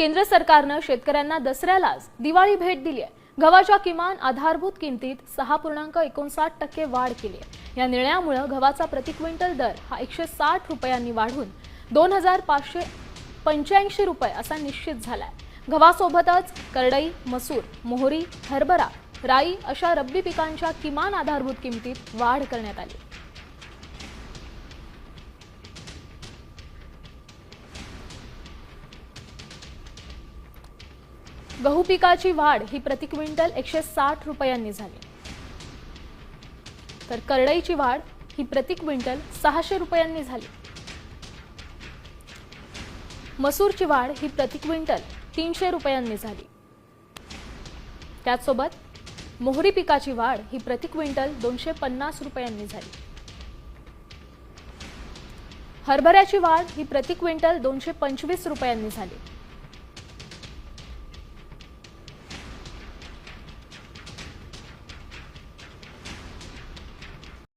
केंद्र सरकारनं शेतकऱ्यांना दसऱ्यालाच दिवाळी भेट दिली आहे। गव्हाच्या किमान आधारभूत किमतीत 6.59% वाढ केली आहे। या निर्णयामुळे गव्हाचा प्रति क्विंटल दर हा 160 रुपयांनी वाढून 2585 रुपये असा निश्चित झालाय। गव्हासोबतच करडई, मसूर, मोहरी, हरभरा, राई अशा रब्बी पिकांच्या किमान आधारभूत किमतीत वाढ करण्यात आली। गहू पिकाची वाढ ही प्रति क्विंटल 160 रुपयांनी झाली, तर करडईची वाढ ही प्रति क्विंटल 600 रुपयांनी झाली। मसूरची वाढ ही प्रति क्विंटल 300 रुपयांनी झाली। त्याचसोबत मोहरी पिकाची वाढ ही प्रति क्विंटल 250 रुपयांनी झाली। हरभऱ्याची वाढ ही प्रति क्विंटल 225 रुपयांनी झाली।